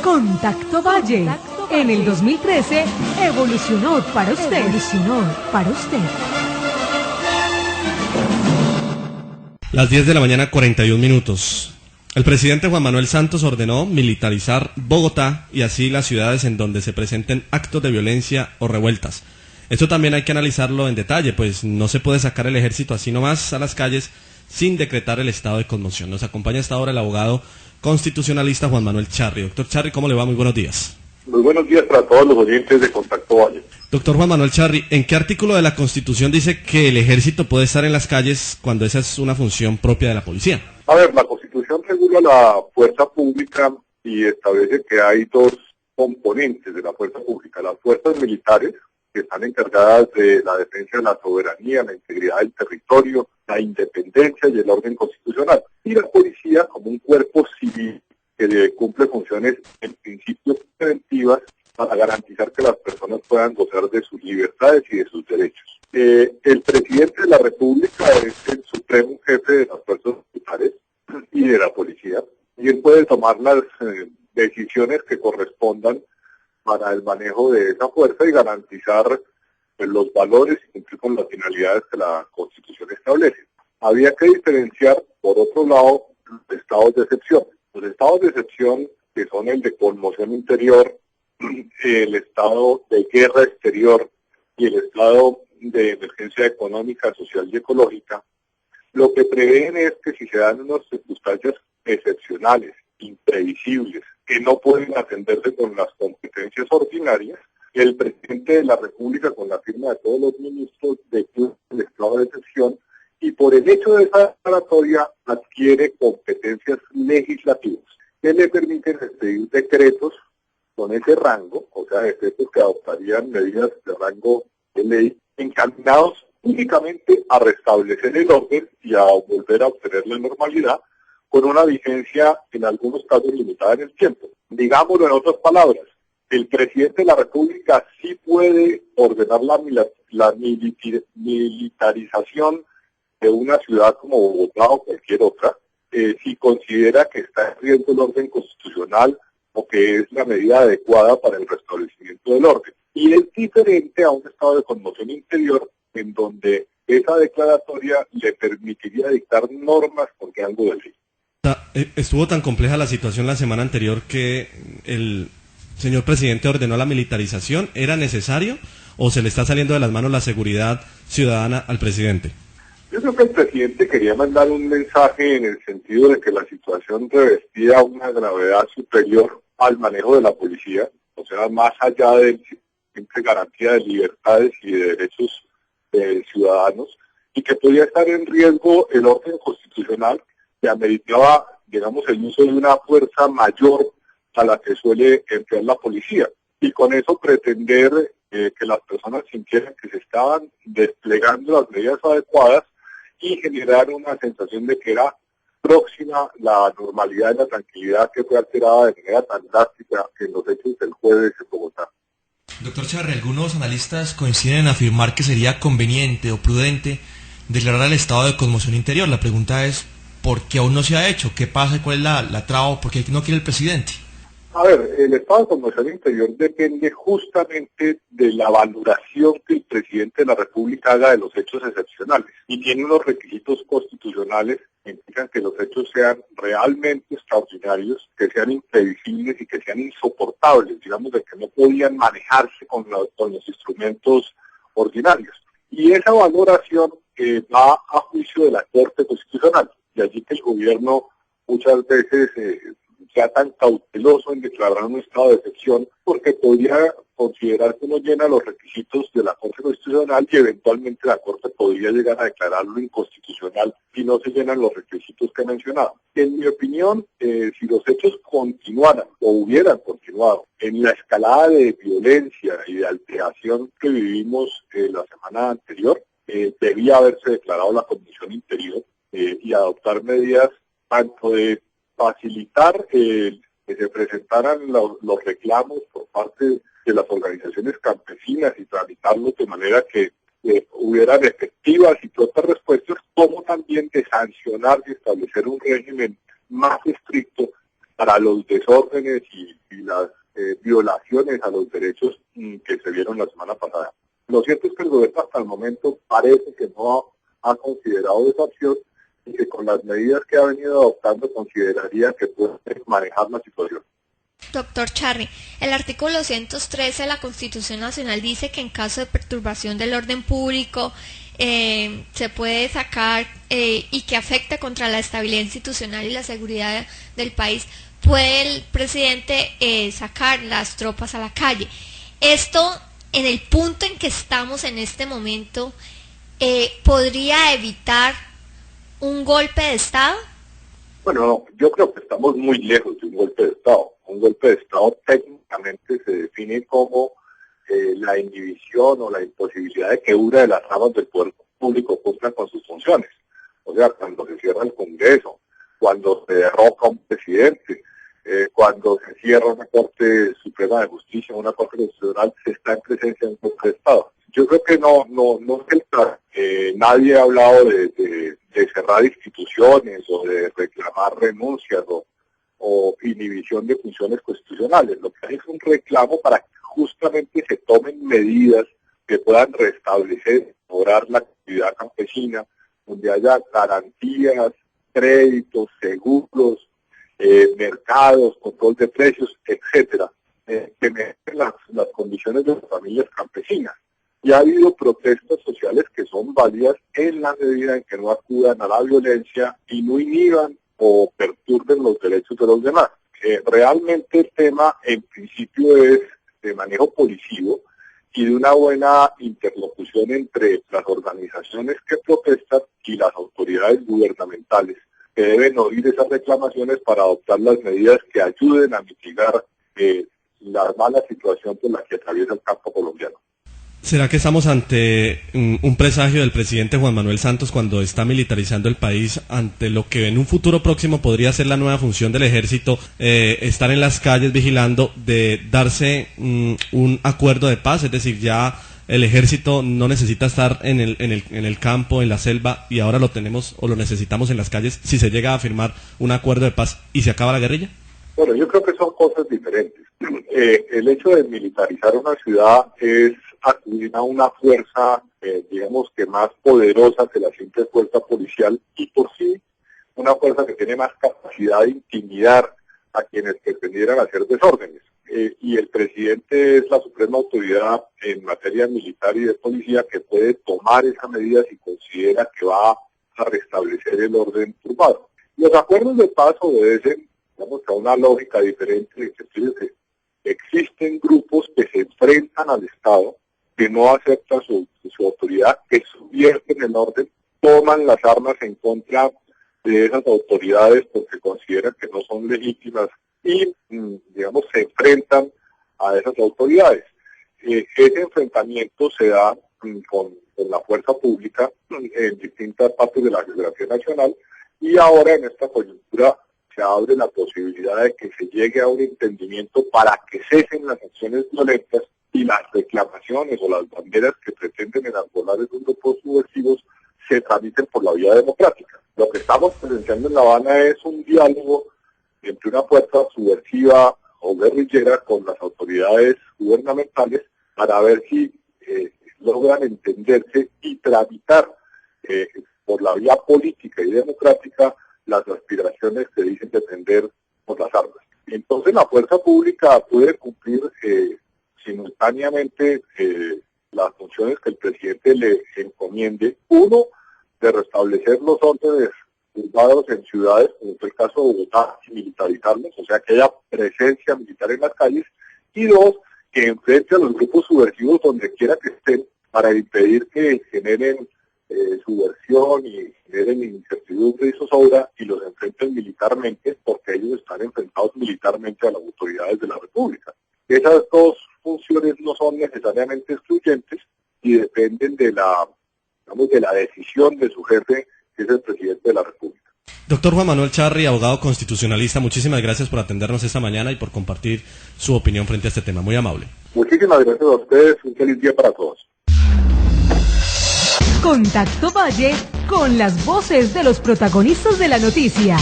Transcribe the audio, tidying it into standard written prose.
Contacto Valle. En el 2013 evolucionó para usted. Las 10 de la mañana, 41 minutos. El presidente Juan Manuel Santos ordenó militarizar Bogotá y así las ciudades en donde se presenten actos de violencia o revueltas. Esto también hay que analizarlo en detalle, pues no se puede sacar el ejército así nomás a las calles sin decretar el estado de conmoción. Nos acompaña hasta ahora el abogado constitucionalista Juan Manuel Charri. Doctor Charri, ¿cómo le va? Muy buenos días. Muy buenos días para todos los oyentes de Contacto Valle. Doctor Juan Manuel Charri, ¿en qué artículo de la Constitución dice que el ejército puede estar en las calles cuando esa es una función propia de la policía? A ver, la Constitución regula la fuerza pública y establece que hay dos componentes de la fuerza pública. Las fuerzas militares, que están encargadas de la defensa de la soberanía, la integridad del territorio, la independencia y el orden constitucional. Y la policía como un cuerpo civil que cumple funciones en principio preventivas para garantizar que las personas puedan gozar de sus libertades y de sus derechos. El presidente de la República es el supremo jefe de las fuerzas militares y de la policía, y él puede tomar las decisiones que correspondan para el manejo de esa fuerza y garantizar los valores y cumplir con las finalidades que la Constitución establece. Había que diferenciar, por otro lado, los estados de excepción. Los estados de excepción, que son el de conmoción interior, el estado de guerra exterior y el estado de emergencia económica, social y ecológica, lo que prevén es que si se dan unas circunstancias excepcionales, imprevisibles, que no pueden atenderse con las competencias ordinarias, el presidente de la República, con la firma de todos los ministros, declara el estado de excepción y por el hecho de esa declaratoria adquiere competencias legislativas que le permiten expedir decretos con ese rango, o sea, decretos que adoptarían medidas de rango de ley encaminados únicamente a restablecer el orden y a volver a obtener la normalidad, con una vigencia en algunos casos limitada en el tiempo. Digámoslo en otras palabras, el presidente de la República sí puede ordenar la militarización de una ciudad como Bogotá o cualquier otra, si considera que está en riesgo el orden constitucional o que es la medida adecuada para el restablecimiento del orden. Y es diferente a un estado de conmoción interior en donde esa declaratoria le permitiría dictar normas con rango de ley. Estuvo tan compleja la situación la semana anterior que el señor presidente ordenó la militarización. ¿Era necesario o se le está saliendo de las manos la seguridad ciudadana al presidente? Yo creo que el presidente quería mandar un mensaje en el sentido de que la situación revestía una gravedad superior al manejo de la policía, o sea, más allá de simple garantía de libertades y de derechos ciudadanos, y que podía estar en riesgo el orden constitucional que ameritaba, digamos, el uso de una fuerza mayor a la que suele emplear la policía. Y con eso pretender que las personas sintieran que se estaban desplegando las medidas adecuadas y generar una sensación de que era próxima la normalidad y la tranquilidad que fue alterada de manera tan drástica en los hechos del jueves en Bogotá. Doctor Charri, algunos analistas coinciden en afirmar que sería conveniente o prudente declarar el estado de conmoción interior. La pregunta es, ¿por qué aún no se ha hecho? ¿Qué pasa? ¿Cuál es la traba? ¿Por qué no quiere el presidente? A ver, el estado de conmoción interior depende justamente de la valoración que el presidente de la República haga de los hechos excepcionales y tiene unos requisitos constitucionales que implican que los hechos sean realmente extraordinarios, que sean imprevisibles y que sean insoportables, digamos, de que no podían manejarse con los instrumentos ordinarios. Y esa valoración va a juicio de la Corte Constitucional, y allí que el gobierno muchas veces sea tan cauteloso en declarar un estado de excepción, porque podría considerar que no llena los requisitos de la Corte Constitucional y eventualmente la Corte podría llegar a declararlo inconstitucional si no se llenan los requisitos que he mencionado. En mi opinión, si los hechos continuaran o hubieran continuado en la escalada de violencia y de alteración que vivimos la semana anterior, debía haberse declarado la condición interior y adoptar medidas tanto de facilitar que se presentaran los reclamos por parte de las organizaciones campesinas y tramitarlos de manera que hubieran efectivas y prontas respuestas, como también de sancionar y establecer un régimen más estricto para los desórdenes y las violaciones a los derechos que se vieron la semana pasada. Lo cierto es que el gobierno hasta el momento parece que no ha considerado esa opción y que con las medidas que ha venido adoptando consideraría que puede manejar la situación. Doctor Charri, el artículo 113 de la Constitución Nacional dice que en caso de perturbación del orden público se puede sacar y que afecte contra la estabilidad institucional y la seguridad del país, puede el presidente sacar las tropas a la calle. Esto, en el punto en que estamos en este momento, ¿podría evitar un golpe de Estado? Bueno, no, yo creo que estamos muy lejos de un golpe de Estado. Un golpe de Estado técnicamente se define como la inhibición o la imposibilidad de que una de las ramas del poder público cumpla con sus funciones. O sea, cuando se cierra el Congreso, cuando se derroca un presidente, cuando se cierra una Corte Suprema de Justicia, una Corte Constitucional, se está en presencia de un golpe de Estado. Yo creo que no es el caso. Nadie ha hablado de cerrar instituciones o de reclamar renuncias o inhibición de funciones constitucionales. Lo que hay es un reclamo para que justamente se tomen medidas que puedan restablecer, mejorar la actividad campesina, donde haya garantías, créditos, seguros, mercados, control de precios, etcétera, que mejoren las condiciones de las familias campesinas. Y ha habido protestas sociales que son válidas en la medida en que no acudan a la violencia y no inhiban o perturben los derechos de los demás. Realmente el tema en principio es de manejo policivo y de una buena interlocución entre las organizaciones que protestan y las autoridades gubernamentales, que deben oír esas reclamaciones para adoptar las medidas que ayuden a mitigar la mala situación por la que atraviesa el campo colombiano. ¿Será que estamos ante un presagio del presidente Juan Manuel Santos cuando está militarizando el país ante lo que en un futuro próximo podría ser la nueva función del ejército, estar en las calles vigilando, de darse un acuerdo de paz? Es decir, ya el ejército no necesita estar en el campo, en la selva, y ahora lo tenemos o lo necesitamos en las calles si se llega a firmar un acuerdo de paz y se acaba la guerrilla. Bueno, yo creo que son cosas diferentes. El hecho de militarizar una ciudad es acudir a una fuerza, digamos que más poderosa que la simple fuerza policial, y por sí una fuerza que tiene más capacidad de intimidar a quienes pretendieran hacer desórdenes. Y el presidente es la suprema autoridad en materia militar y de policía que puede tomar esa medida si considera que va a restablecer el orden turbado. Los acuerdos de paz obedecen, digamos, a una lógica diferente, en el sentido de que existen grupos que se enfrentan al Estado, que no aceptan su autoridad, que subvierten el orden, toman las armas en contra de esas autoridades porque consideran que no son legítimas y, digamos, se enfrentan a esas autoridades. Ese enfrentamiento se da con la fuerza pública en distintas partes de la geografía nacional, y ahora en esta coyuntura se abre la posibilidad de que se llegue a un entendimiento para que cesen las acciones violentas y las reclamaciones o las banderas que pretenden enarbolar esos grupos subversivos se tramiten por la vía democrática. Lo que estamos presenciando en La Habana es un diálogo entre una fuerza subversiva o guerrillera con las autoridades gubernamentales para ver si logran entenderse y tramitar por la vía política y democrática las aspiraciones que dicen defender por las armas. Entonces la fuerza pública puede cumplir simultáneamente las funciones que el presidente le encomiende. Uno, de restablecer los órdenes urbanos en ciudades, como fue el caso de Bogotá, y militarizarlos, o sea que haya presencia militar en las calles. Y dos, que enfrente a los grupos subversivos donde quiera que estén para impedir que generen subversión y generen incertidumbre y zozobra, y los enfrenten militarmente, porque ellos están enfrentados militarmente a las autoridades de la República. Esas dos funciones no son necesariamente excluyentes y dependen de la decisión de su jefe, que es el presidente de la República. Doctor Juan Manuel Charri, abogado constitucionalista, muchísimas gracias por atendernos esta mañana y por compartir su opinión frente a este tema. Muy amable. Muchísimas gracias a ustedes. Un feliz día para todos. Contacto Valle, con las voces de los protagonistas de la noticia.